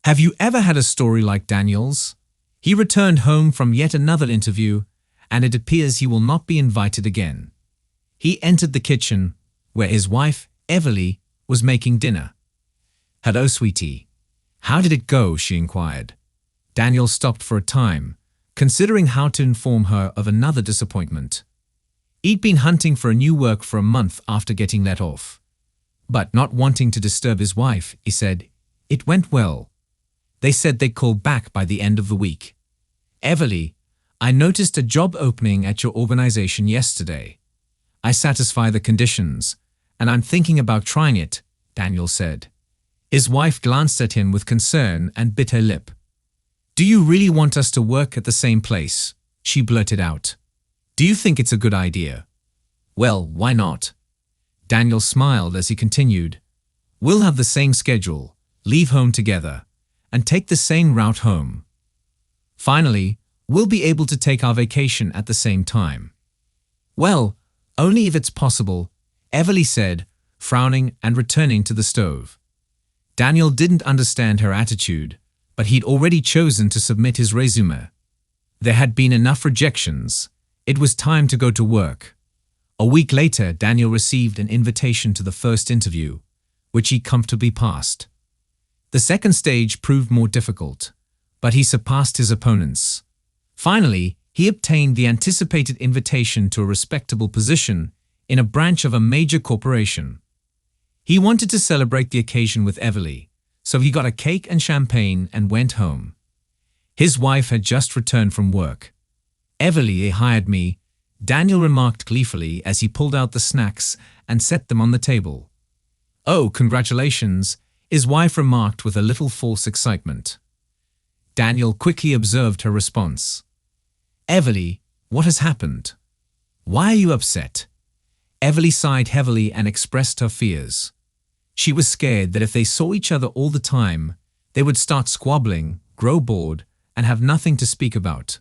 Have you ever had a story like Daniel's? He returned home from yet another interview, and it appears he will not be invited again. He entered the kitchen, where his wife, Everly, was making dinner. "Hello, sweetie. How did it go?" she inquired. Daniel stopped for a time, considering how to inform her of another disappointment. He'd been hunting for a new work for a month after getting let off. But not wanting to disturb his wife, he said, "It went well. They said they'd call back by the end of the week." "Everly, I noticed a job opening at your organization yesterday. I satisfy the conditions, and I'm thinking about trying it," Daniel said. His wife glanced at him with concern and bit her lip. "Do you really want us to work at the same place?" she blurted out. "Do you think it's a good idea?" "Well, why not?" Daniel smiled as he continued. "We'll have the same schedule, leave home together, and take the same route home. Finally, we'll be able to take our vacation at the same time." "Well, only if it's possible," Everly said, frowning and returning to the stove. Daniel didn't understand her attitude, but he'd already chosen to submit his resume. There had been enough rejections. It was time to go to work. A week later, Daniel received an invitation to the first interview, which he comfortably passed. The second stage proved more difficult, but he surpassed his opponents. Finally, he obtained the anticipated invitation to a respectable position in a branch of a major corporation. He wanted to celebrate the occasion with Everly, so he got a cake and champagne and went home. His wife had just returned from work. "Everly hired me," Daniel remarked gleefully as he pulled out the snacks and set them on the table. "Oh, congratulations," his wife remarked with a little false excitement. Daniel quickly observed her response. "Everly, what has happened? Why are you upset?" Everly sighed heavily and expressed her fears. She was scared that if they saw each other all the time, they would start squabbling, grow bored, and have nothing to speak about.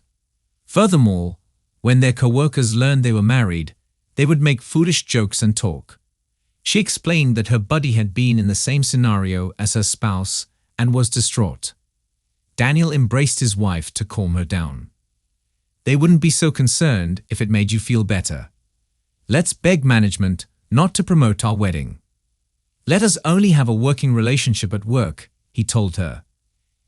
Furthermore, when their co-workers learned they were married, they would make foolish jokes and talk. She explained that her buddy had been in the same scenario as her spouse and was distraught. Daniel embraced his wife to calm her down. "They wouldn't be so concerned if it made you feel better. Let's beg management not to promote our wedding. Let us only have a working relationship at work," he told her.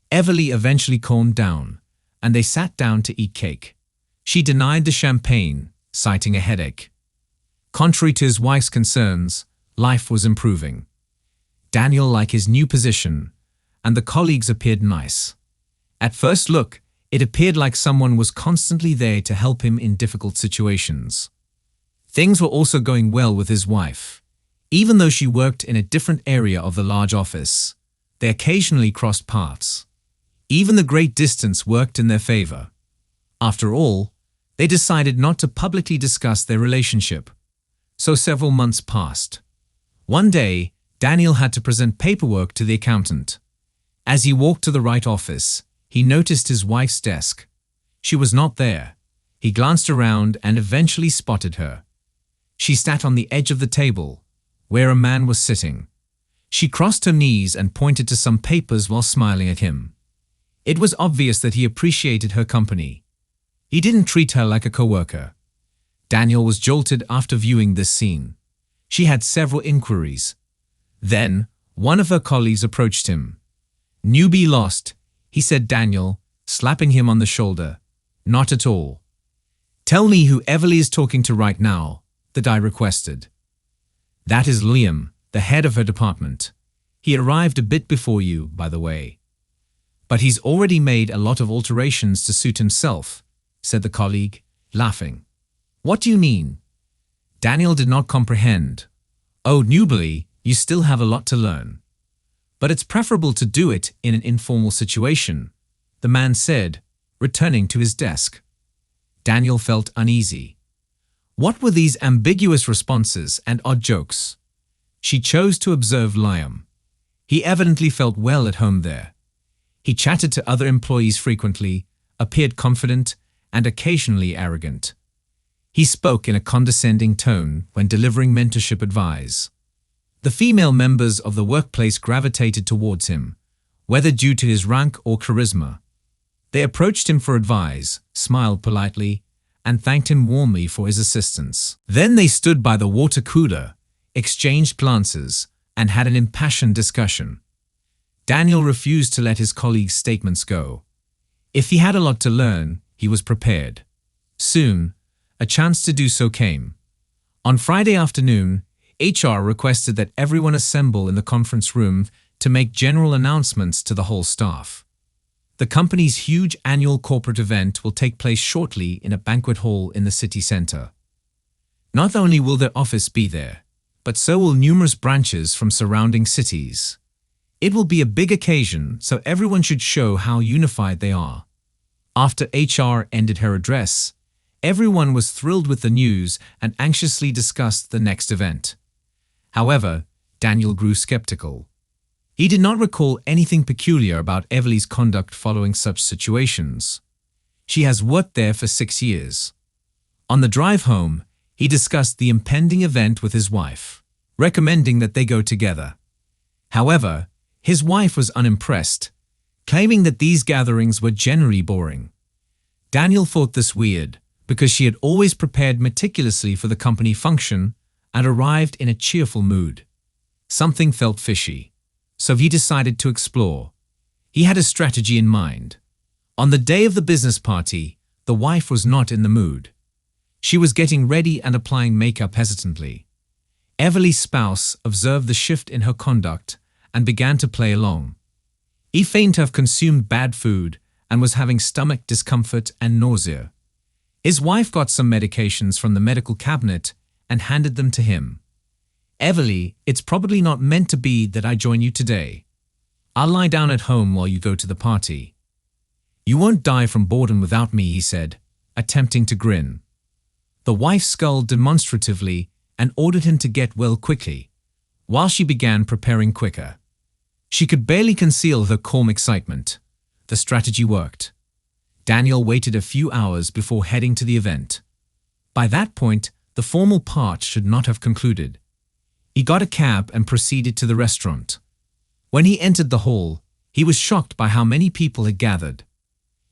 Everly eventually calmed down, and they sat down to eat cake. She denied the champagne, citing a headache. Contrary to his wife's concerns, life was improving. Daniel liked his new position, and the colleagues appeared nice. At first look, it appeared like someone was constantly there to help him in difficult situations. Things were also going well with his wife. Even though she worked in a different area of the large office, they occasionally crossed paths. Even the great distance worked in their favor. After all, they decided not to publicly discuss their relationship. So several months passed. One day, Daniel had to present paperwork to the accountant. As he walked to the right office, he noticed his wife's desk. She was not there. He glanced around and eventually spotted her. She sat on the edge of the table, where a man was sitting. She crossed her knees and pointed to some papers while smiling at him. It was obvious that he appreciated her company. He didn't treat her like a coworker. Daniel was jolted after viewing this scene. She had several inquiries. Then, one of her colleagues approached him. "Newbie lost," he said Daniel, slapping him on the shoulder. "Not at all." "Tell me who Everly is talking to right now," the guy requested. "That is Liam, the head of her department. He arrived a bit before you, by the way. But he's already made a lot of alterations to suit himself," said the colleague, laughing. "What do you mean?" Daniel did not comprehend. "Oh, newbie, you still have a lot to learn. But it's preferable to do it in an informal situation," the man said, returning to his desk. Daniel felt uneasy. What were these ambiguous responses and odd jokes? She chose to observe Liam. He evidently felt well at home there. He chatted to other employees frequently, appeared confident, and occasionally arrogant. He spoke in a condescending tone when delivering mentorship advice. The female members of the workplace gravitated towards him, whether due to his rank or charisma. They approached him for advice, smiled politely, and thanked him warmly for his assistance. Then they stood by the water cooler, exchanged glances, and had an impassioned discussion. Daniel refused to let his colleagues' statements go. If he had a lot to learn, he was prepared. Soon, a chance to do so came. On Friday afternoon, HR requested that everyone assemble in the conference room to make general announcements to the whole staff. The company's huge annual corporate event will take place shortly in a banquet hall in the city center. Not only will their office be there, but so will numerous branches from surrounding cities. It will be a big occasion, so everyone should show how unified they are. After HR ended her address, everyone was thrilled with the news and anxiously discussed the next event. However, Daniel grew skeptical. He did not recall anything peculiar about Everly's conduct following such situations. She has worked there for 6 years. On the drive home, he discussed the impending event with his wife, recommending that they go together. However, his wife was unimpressed, claiming that these gatherings were generally boring. Daniel thought this weird because she had always prepared meticulously for the company function and arrived in a cheerful mood. Something felt fishy, so he decided to explore. He had a strategy in mind. On the day of the business party, the wife was not in the mood. She was getting ready and applying makeup hesitantly. Everly's spouse observed the shift in her conduct and began to play along. He feigned to have consumed bad food and was having stomach discomfort and nausea. His wife got some medications from the medical cabinet and handed them to him. "Everly, it's probably not meant to be that I join you today. I'll lie down at home while you go to the party." "You won't die from boredom without me," he said, attempting to grin. The wife scolded demonstratively and ordered him to get well quickly, while she began preparing quicker. She could barely conceal her calm excitement. The strategy worked. Daniel waited a few hours before heading to the event. By that point, the formal part should not have concluded. He got a cab and proceeded to the restaurant. When he entered the hall, he was shocked by how many people had gathered.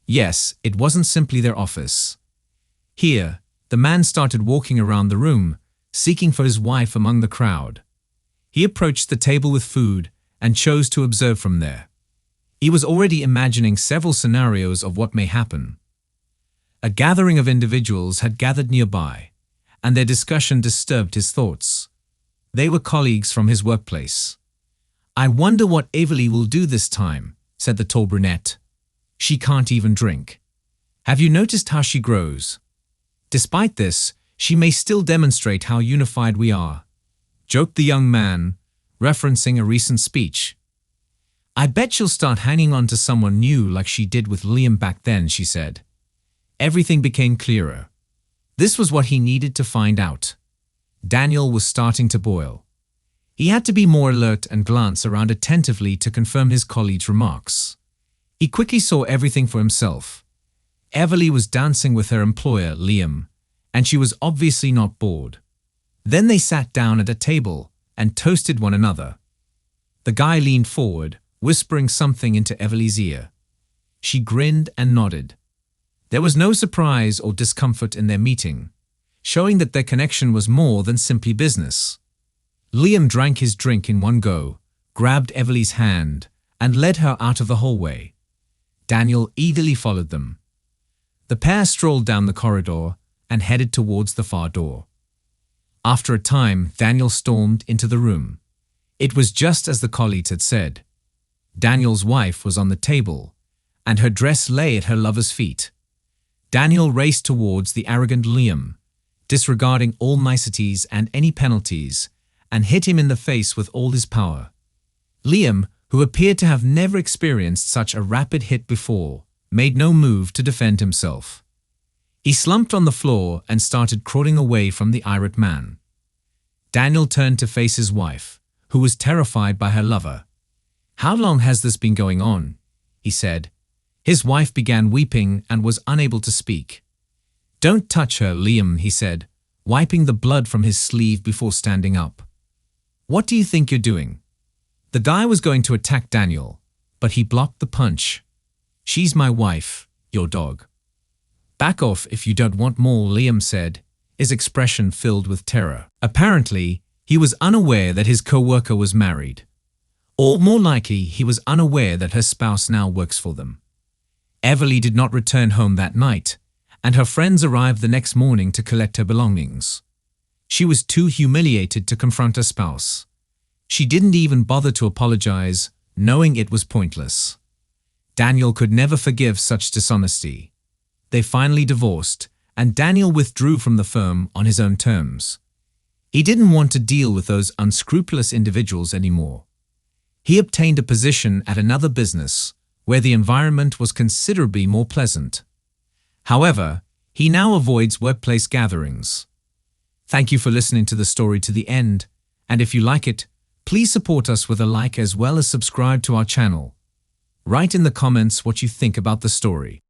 Yes, it wasn't simply their office. Here, the man started walking around the room, seeking for his wife among the crowd. He approached the table with food and chose to observe from there. He was already imagining several scenarios of what may happen. A gathering of individuals had gathered nearby, and their discussion disturbed his thoughts. They were colleagues from his workplace. "I wonder what Everly will do this time," said the tall brunette. "She can't even drink. Have you noticed how she grows? Despite this, she may still demonstrate how unified we are," joked the young man, referencing a recent speech. "I bet she'll start hanging on to someone new like she did with Liam back then," she said. Everything became clearer. This was what he needed to find out. Daniel was starting to boil. He had to be more alert and glance around attentively to confirm his colleague's remarks. He quickly saw everything for himself. Everly was dancing with her employer, Liam, and she was obviously not bored. Then they sat down at a table and toasted one another. The guy leaned forward, whispering something into Everly's ear. She grinned and nodded. There was no surprise or discomfort in their meeting, showing that their connection was more than simply business. Liam drank his drink in one go, grabbed Everly's hand, and led her out of the hallway. Daniel eagerly followed them. The pair strolled down the corridor and headed towards the far door. After a time, Daniel stormed into the room. It was just as the colleagues had said. Daniel's wife was on the table, and her dress lay at her lover's feet. Daniel raced towards the arrogant Liam, disregarding all niceties and any penalties, and hit him in the face with all his power. Liam, who appeared to have never experienced such a rapid hit before, made no move to defend himself. He slumped on the floor and started crawling away from the irate man. Daniel turned to face his wife, who was terrified by her lover. "How long has this been going on?" he said. His wife began weeping and was unable to speak. "Don't touch her, Liam," he said, wiping the blood from his sleeve before standing up. "What do you think you're doing?" The guy was going to attack Daniel, but he blocked the punch. "She's my wife, your dog." "Back off if you don't want more," Liam said, his expression filled with terror. Apparently, he was unaware that his co-worker was married. Or more likely, he was unaware that her spouse now works for them. Everly did not return home that night, and her friends arrived the next morning to collect her belongings. She was too humiliated to confront her spouse. She didn't even bother to apologize, knowing it was pointless. Daniel could never forgive such dishonesty. They finally divorced, and Daniel withdrew from the firm on his own terms. He didn't want to deal with those unscrupulous individuals anymore. He obtained a position at another business, where the environment was considerably more pleasant. However, he now avoids workplace gatherings. Thank you for listening to the story to the end, and if you like it, please support us with a like as well as subscribe to our channel. Write in the comments what you think about the story.